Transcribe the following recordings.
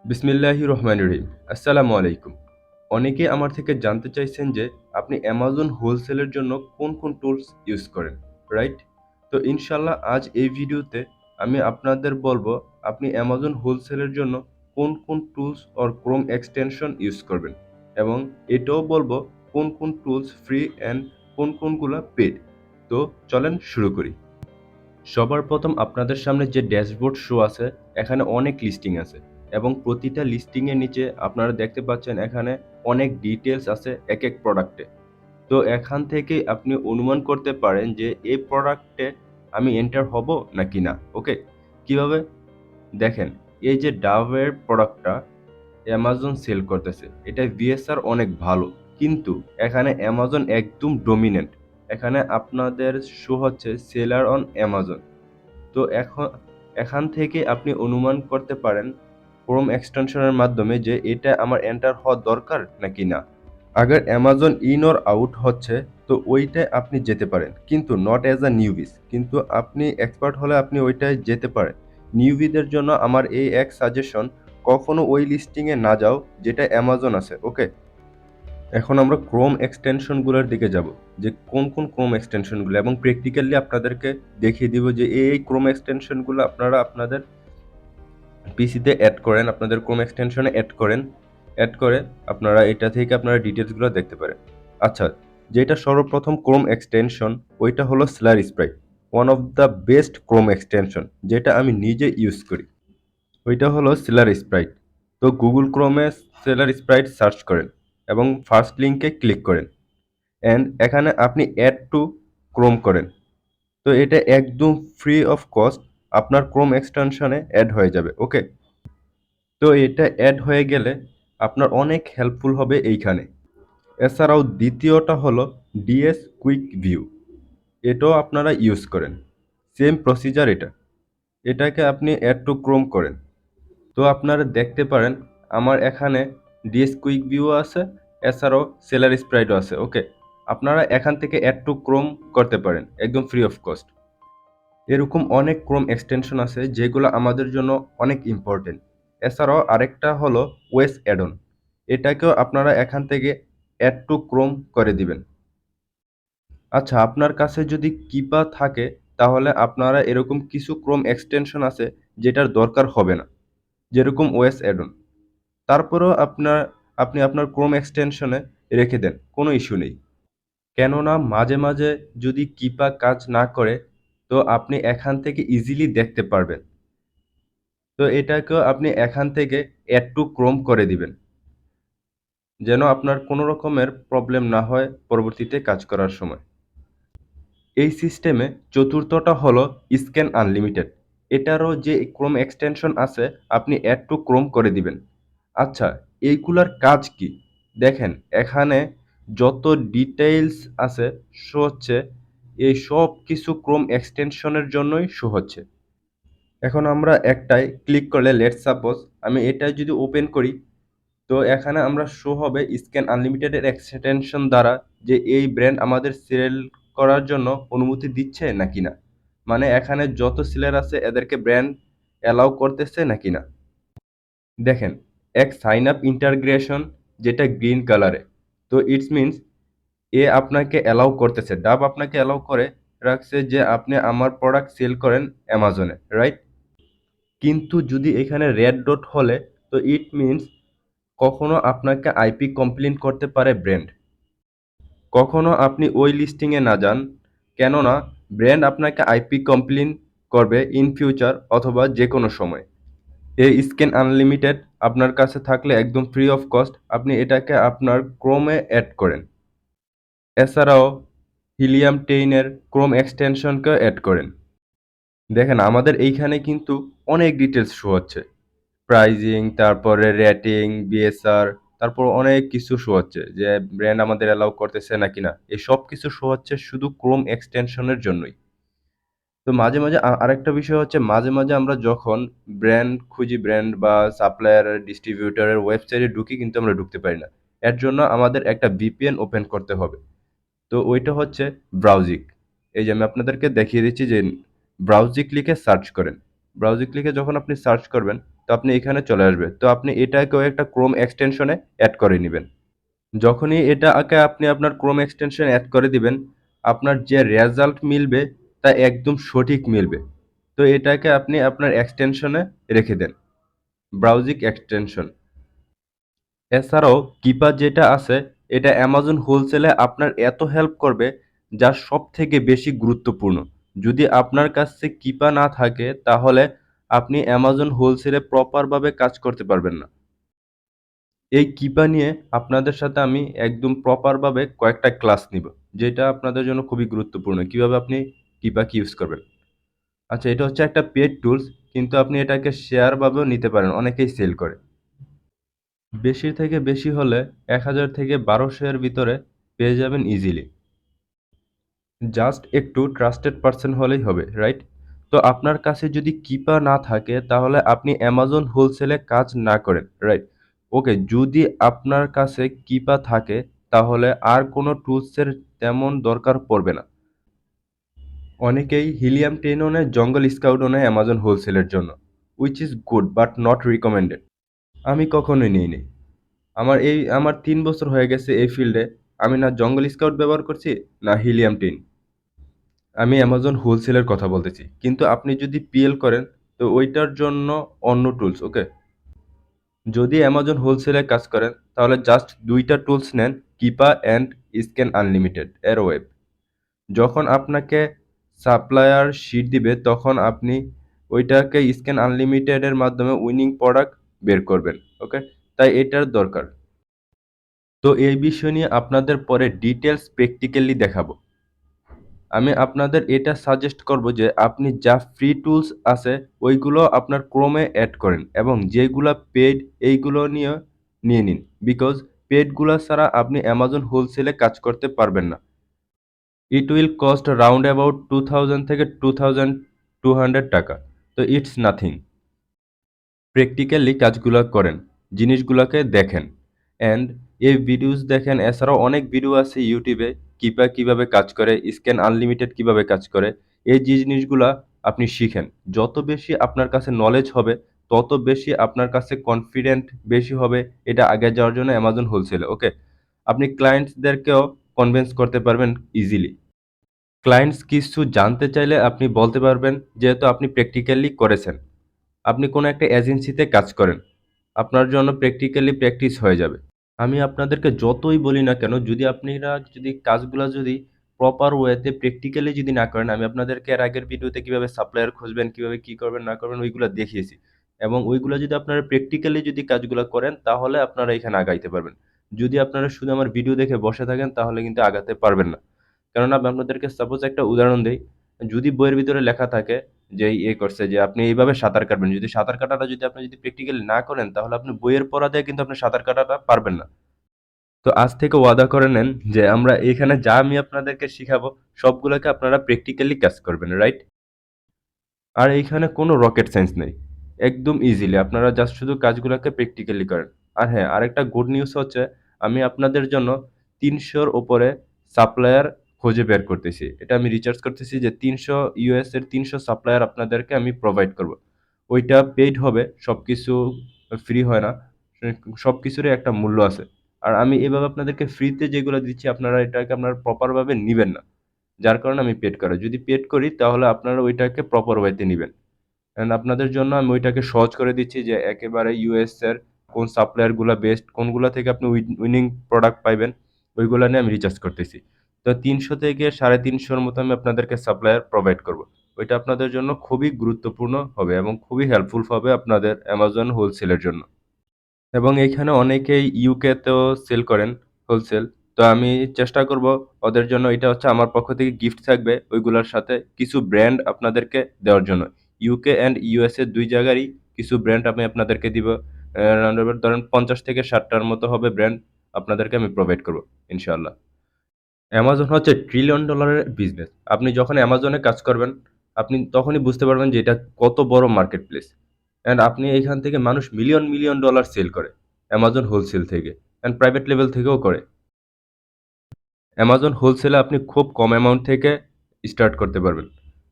বিসমিল্লাহির রহমানির রহিম। আসসালামু আলাইকুম। অনেকেই আমার থেকে জানতে চাইছেন যে আপনি অ্যামাজন হোলসেলের জন্য কোন কোন টুলস ইউজ করেন, রাইট? তো ইনশাল্লাহ আজ এই ভিডিওতে আমি আপনাদের বলবো আপনি অ্যামাজন হোলসেলের জন্য কোন কোন tools or Chrome extension use করবেন, এবং এটাও বলবো কোন কোন টুলস ফ্রি অ্যান্ড কোন কোনগুলো পেড। তো চলেন শুরু করি। সবার প্রথম আপনাদের সামনে যে ড্যাশবোর্ড শো আছে, এখানে অনেক লিস্টিং আছে এবং প্রতিটা লিস্টিংয়ের নিচে আপনারা দেখতে পাচ্ছেন এখানে অনেক ডিটেলস আছে এক এক প্রোডাক্টে। তো এখান থেকেই আপনি অনুমান করতে পারেন যে এই প্রোডাক্টে আমি এন্টার হব নাকি না। ওকে, কিভাবে দেখেন, এই যে ডাভের প্রোডাক্টটা অ্যামাজন সেল করতেছে, এটা ভিএসআর অনেক ভালো, কিন্তু এখানে অ্যামাজন একদম ডমিনেন্ট। এখানে আপনাদের শো হচ্ছে সেলার অন অ্যামাজন। তো এখান থেকে আপনি অনুমান করতে পারেন ক্রোম এক্সটেনশনের মাধ্যমে যে এটা আমার এন্টার হওয়া দরকার নাকি না। আগে অ্যামাজন ইন অর আউট হচ্ছে, তো ওইটায় আপনি যেতে পারেন, কিন্তু নট অ্যাজ আ নিউবিস। কিন্তু আপনি এক্সপার্ট হলে আপনি ওইটায় যেতে পারেন। নিউবিদের জন্য আমার এই এক সাজেশন, কখনো ওই লিস্টিংয়ে না যাও যেটা অ্যামাজন আছে। ওকে, এখন আমরা ক্রোম এক্সটেনশনগুলোর দিকে যাব, যে কোন কোন ক্রোম এক্সটেনশনগুলো, এবং প্র্যাকটিক্যালি আপনাদেরকে দেখিয়ে দিব যে এই ক্রোম এক্সটেনশনগুলো আপনারা আপনাদের পিসিতে অ্যাড করেন, আপনাদের ক্রোম এক্সটেনশনে অ্যাড করে আপনারা এটা থেকে আপনারা ডিটেলসগুলো দেখতে পারেন। আচ্ছা, যেটা সর্বপ্রথম ক্রোম এক্সটেনশন, ওইটা হলো seller Sprite, one of the best Chrome extension যেটা আমি নিজে ইউজ করি। ওইটা হলো সেলার স্প্রাইট। তো গুগল ক্রোমে সেলার স্প্রাইট সার্চ করেন এবং ফার্স্ট লিঙ্কে ক্লিক করেন, অ্যান্ড এখানে আপনি অ্যাড টু ক্রোম করেন। তো এটা একদম ফ্রি অফ কস্ট আপনার ক্রোম এক্সটেনশনে অ্যাড হয়ে যাবে। ওকে, তো এটা অ্যাড হয়ে গেলে আপনার অনেক হেল্পফুল হবে এইখানে। এছাড়াও দ্বিতীয়টা হলো ডিএস কুইক ভিউ, এটাও আপনারা ইউজ করেন। সেম প্রসিজার এটা, এটাকে আপনি অ্যাড টু ক্রোম করেন। তো আপনারা দেখতে পারেন আমার এখানে ডিএস কুইক ভিউ আছে, এছাড়াও সেলার স্প্রাইটও আছে। ওকে, আপনারা এখান থেকে অ্যাড টু ক্রোম করতে পারেন একদম ফ্রি অফ কস্ট। এরকম অনেক ক্রোম এক্সটেনশন আছে যেগুলো আমাদের জন্য অনেক ইম্পর্টেন্ট। এছাড়াও আরেকটা হলো ওয়েস অ্যাডন, এটাকেও আপনারা এখান থেকে অ্যাড টু ক্রোম করে দিবেন। আচ্ছা, আপনার কাছে যদি কিপা থাকে তাহলে আপনারা এরকম কিছু ক্রোম এক্সটেনশন আছে যেটার দরকার হবে না, যেরকম ওয়েস অ্যাডন। তারপরেও আপনি আপনার ক্রোম এক্সটেনশনে রেখে দেন, কোনো ইস্যু নেই। কেননা মাঝে মাঝে যদি কিপা কাজ না করে, তো আপনি এখান থেকে ইজিলি দেখতে পারবেন। তো এটাকেও আপনি এখান থেকে অ্যাড টু ক্রোম করে দিবেন, যেন আপনার কোনো রকমের প্রবলেম না হয় পরবর্তীতে কাজ করার সময়। এই সিস্টেমে চতুর্থটা হলো স্ক্যান আনলিমিটেড, এটারও যে ক্রোম এক্সটেনশন আছে আপনি অ্যাড টু ক্রোম করে দিবেন। আচ্ছা, এইগুলার কাজ কি দেখেন, এখানে যত ডিটেইলস আছে শো হচ্ছে, এই সব কিছু ক্রোম এক্সটেনশনের জন্যই শো হচ্ছে। এখন আমরা একটাই ক্লিক করলে, লেটস সাপোজ আমি এটা যদি ওপেন করি, তো এখানে আমরা শো হবে স্ক্যান আনলিমিটেডের এক্সটেনশন দ্বারা যে এই ব্র্যান্ড আমাদের সেল করার জন্য অনুমতি দিচ্ছে নাকি না, মানে এখানে যত সেলার আছে এদেরকে ব্র্যান্ড অ্যালাউ করতেছে নাকি না। দেখেন, এক সাইন আপ ইন্টাগ্রেশন যেটা গ্রিন কালারে, তো ইটস মিনস এ আপনাকে অ্যালাউ করতেছে, ডাব আপনাকে অ্যালাউ করে রাখছে যে আপনি আমার প্রোডাক্ট সেল করেন অ্যামাজনে, রাইট? কিন্তু যদি এখানে রেড ডট হলে, তো ইট মিনস কখনো আপনাকে আইপি কমপ্লেন করতে পারে ব্র্যান্ড। কখনো আপনি ওই লিস্টিংয়ে না যান, কেননা ব্র্যান্ড আপনাকে আইপি কমপ্লেন করবে ইন ফিউচার অথবা যে কোনো সময়। এই স্ক্যান আনলিমিটেড আপনার কাছে থাকলে একদম ফ্রি অফ কস্ট আপনি এটাকে আপনার ক্রোমে অ্যাড করেন। এছাড়াও হিলিয়াম 10-এর ক্রোম এক্সটেনশনকে অ্যাড করেন। দেখেন আমাদের এইখানে কিন্তু অনেক ডিটেলস শো হচ্ছে, প্রাইজিং, তারপরে রেটিং, বিএসআর, তারপর অনেক কিছু শো হচ্ছে যে ব্র্যান্ড আমাদের অ্যালাউ করতেছে নাকি না। এই সব কিছু শো হচ্ছে শুধু ক্রোম এক্সটেনশনের জন্যই। তো মাঝে মাঝে আরেকটা বিষয় হচ্ছে, মাঝে মাঝে আমরা যখন ব্র্যান্ড খুঁজি, ব্র্যান্ড বা সাপ্লায়ার ডিস্ট্রিবিউটরের ওয়েবসাইটে ঢুকি, কিন্তু আমরা ঢুকতে পারি না। এর জন্য আমাদের একটা ভিপিএন ওপেন করতে হবে। তো ওইটা হচ্ছে ব্রাউজিক। এই যে আমি আপনাদেরকে দেখিয়ে দিচ্ছি যে ব্রাউজিক লিখে সার্চ করেন। ব্রাউজিক লিখে যখন আপনি সার্চ করবেন, তো আপনি এখানে চলে আসবে। তো আপনি এটাকেও একটা ক্রোম এক্সটেনশনে অ্যাড করে নিবেন। যখনই এটাকে আপনি আপনার ক্রোম এক্সটেনশন অ্যাড করে দিবেন, আপনার যে রেজাল্ট মিলবে তা একদম সঠিক মিলবে। তো এটাকে আপনি আপনার এক্সটেনশনে রেখে দেন, ব্রাউজিং এক্সটেনশন। এছাড়াও কিপা যেটা আছে, এটা অ্যামাজন হোলসেলে আপনার এত হেল্প করবে যা সবথেকে বেশি গুরুত্বপূর্ণ। যদি আপনার কাছে কিপা না থাকে তাহলে আপনি অ্যামাজন হোলসেলে প্রপারভাবে কাজ করতে পারবেন না। এই কিপা নিয়ে আপনাদের সাথে আমি একদম প্রপারভাবে কয়েকটা ক্লাস নিব, যেটা আপনাদের জন্য খুবই গুরুত্বপূর্ণ, কিভাবে আপনি কিপাকে ইউজ করবেন। আচ্ছা, এটা হচ্ছে একটা পেড টুলস, কিন্তু আপনি এটাকে শেয়ারভাবেও নিতে পারেন, অনেকেই সেল করে। বেশি থেকে বেশি হলে 1000 থেকে 1200 এর ভিতরে পেয়ে যাবেন ইজিলি। জাস্ট একটু ট্রাস্টেড পারসন হলেই হবে, রাইট? তো আপনার কাছে যদি কিপা না থাকে তাহলে আপনি অ্যামাজন হোলসেলে কাজ না করেন, রাইট? ওকে, যদি আপনার কাছে কিপা থাকে তাহলে আর কোনো টুলসের তেমন দরকার পড়বে না। অনেকেই হিলিয়াম 10 ও নেয়, জঙ্গল স্কাউটও নেয় অ্যামাজন হোলসেলের জন্য, which is good but not recommended. আমি কখনোই নিইনি। আমার 3 বছর হয়ে গেছে এই ফিল্ডে। আমি না জঙ্গল স্কাউট ব্যবহার করছি, না হিলিয়াম 10। আমি অ্যামাজন হোলসেলের কথা বলতেছি, কিন্তু আপনি যদি পিএল করেন তো ওইটার জন্য অন্য টুলস, ওকে? যদি অ্যামাজন হোলসেলে কাজ করেন তাহলে জাস্ট দুইটা টুলস নেন, কিপা অ্যান্ড স্ক্যান আনলিমিটেড এর ওয়েব। যখন আপনাকে সাপ্লায়ার শিট দিবে তখন আপনি ওইটাকে স্ক্যান আনলিমিটেডের মাধ্যমে উইনিং প্রোডাক্ট বের করবেন, ওকে? তাই এটার দরকার। তো এই বিষয় নিয়ে আপনাদের পরে ডিটেলস প্র্যাকটিক্যালি দেখাবো। আমি আপনাদের এটা সাজেস্ট করব যে আপনি যা ফ্রি টুলস আছে ওইগুলো আপনার ক্রোমে অ্যাড করেন, এবং যেগুলো পেড এইগুলো নিয়ে নিন, বিকজ পেডগুলো ছাড়া আপনি অ্যামাজন হোলসেলে কাজ করতে পারবেন না। It will cost round about 2000 থেকে 2200 টাকা। তো ইটস নাথিং। প্র্যাকটিক্যালি কাজগুলো করেন, জিনিসগুলোকে দেখেন, অ্যান্ড এই ভিডিওস দেখেন। এছাড়াও অনেক ভিডিও আছে ইউটিউবে, কিপা কিভাবে কাজ করে, স্ক্যান আনলিমিটেড কিভাবে কাজ করে, এই জিনিসগুলা আপনি শিখেন। যত বেশি আপনার কাছে নলেজ হবে তত বেশি আপনার কাছে কনফিডেন্ট বেশি হবে এটা আগে যাওয়ার জন্য অ্যামাজন হোলসেলে, ওকে? আপনি ক্লায়েন্টসদেরকেও কনভিন্স করতে পারবেন ইজিলি। ক্লায়েন্টস কিছু জানতে চাইলে আপনি বলতে পারবেন, যেহেতু আপনি প্র্যাকটিক্যালি করেছেন। আপনি কোনো একটা এজেন্সিতে কাজ করেন, আপনার জন্য প্র্যাকটিক্যালি প্র্যাকটিস হয়ে যাবে। আমি আপনাদেরকে যতই বলি না কেন, যদি আপনারা যদি কাজগুলা যদি প্রপার ওয়েতে প্র্যাকটিক্যালি যদি না করেন, আমি আপনাদেরকে এর আগের ভিডিওতে কিভাবে সাপ্লায়ার খুঁজবেন, কিভাবে কি করবেন না করবেন ওইগুলো দেখিয়েছি, এবং ওইগুলো যদি আপনারা প্র্যাকটিক্যালি যদি কাজগুলো করেন তাহলে আপনারা এখানে আগাইতে পারবেন। যদি আপনারা শুধু আমার ভিডিও দেখে বসে থাকেন তাহলে কিন্তু আগাতে পারবেন না। কেননা আমি আপনাদেরকে সাপোজ একটা উদাহরণ দেই, যদি বইয়ের ভিতরে লেখা থাকে যে করছে যে আপনি এইভাবে সাঁতার কাটবেন, যদি সাঁতার কাটাটা যদি আপনি যদি প্র্যাকটিক্যালি না করেন তাহলে আপনি বইয়ের পড়া দিয়ে কিন্তু আপনি সাঁতার কাটাটা পারবেন না। তো আজ থেকে ওয়াদা করে নেন যে আমরা এখানে যা আমি আপনাদেরকে শিখাবো সবগুলোকে আপনারা প্র্যাকটিক্যালি কাজ করবেন, রাইট? আর এইখানে কোনো রকেট সায়েন্স নেই, একদম ইজিলি আপনারা জাস্ট শুধু কাজগুলোকে প্র্যাকটিক্যালি করেন। আর হ্যাঁ, আরেকটা গুড নিউজ হচ্ছে, আমি আপনাদের জন্য 300-র ওপরে সাপ্লায়ার খুঁজে বের করতেছি। এটা আমি রিসার্চ করতেছি যে 300 ইউএস এর 300 সাপ্লায়ার আপনাদেরকে আমি প্রোভাইড করব। ওইটা পেইড হবে, সবকিছু ফ্রি হয় না, সবকিছুরই একটা মূল্য আছে। আর আমি এভাবে আপনাদেরকে ফ্রিতে যেগুলো দিচ্ছি আপনারা এটাকে আপনারা প্রপারভাবে নিবেন না, যার কারণে আমি পেড করি। যদি পেড করি তাহলে আপনারা ওইটাকে প্রপার ওয়েতে নিবেন, অ্যান্ড আপনাদের জন্য আমি ওইটাকে সহজ করে দিচ্ছি যে একেবারে ইউএস এর কোন সাপ্লায়ারগুলো বেস্ট, কোনগুলো থেকে আপনি উইনিং প্রোডাক্ট পাইবেন, ওইগুলো নিয়ে আমি রিসার্চ করতেছি। তো 300 থেকে 350-র মতো আমি আপনাদেরকে সাপ্লায়ার প্রোভাইড করব। ওইটা আপনাদের জন্য খুবই গুরুত্বপূর্ণ হবে এবং খুবই হেল্পফুল হবে আপনাদের অ্যামাজন হোলসেলের জন্য। এবং এইখানে অনেকেই ইউকেতেও সেল করেন হোলসেল। তো আমি চেষ্টা করব ওদের জন্য, এটা হচ্ছে আমার পক্ষ থেকে গিফট থাকবে ওইগুলোর সাথে কিছু ব্র্যান্ড আপনাদেরকে দেওয়ার জন্য। ইউকে অ্যান্ড ইউএসএ দুই জায়গারই কিছু ব্র্যান্ড আমি আপনাদেরকে দিব। রাউন্ড অ্যাবাউট ধরেন 50 থেকে 60টার মতো হবে ব্র্যান্ড, আপনাদেরকে আমি প্রোভাইড করব ইনশাআল্লাহ। অ্যামাজন হচ্ছে ট্রিলিয়ন ডলারের বিজনেস। আপনি যখন অ্যামাজনে কাজ করবেন আপনি তখনই বুঝতে পারবেন যে এটা কত বড় মার্কেট প্লেস। অ্যান্ড আপনি এখান থেকে মানুষ মিলিয়ন মিলিয়ন ডলার সেল করে অ্যামাজন হোলসেল থেকে, অ্যান্ড প্রাইভেট লেভেল থেকেও করে। অ্যামাজন হোলসেলে আপনি খুব কম অ্যামাউন্ট থেকে স্টার্ট করতে পারবেন,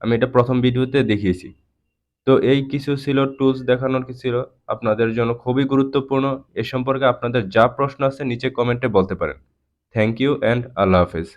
আমি এটা প্রথম ভিডিওতে দেখিয়েছি। তো এই কিছু ছিল টুলস দেখানোর কি ছিল আপনাদের জন্য খুবই গুরুত্বপূর্ণ। এ সম্পর্কে আপনাদের যা প্রশ্ন আছে নিচে কমেন্টে বলতে পারেন। থ্যাংক ইউ অ্যান্ড আল্লাহ হাফেজ।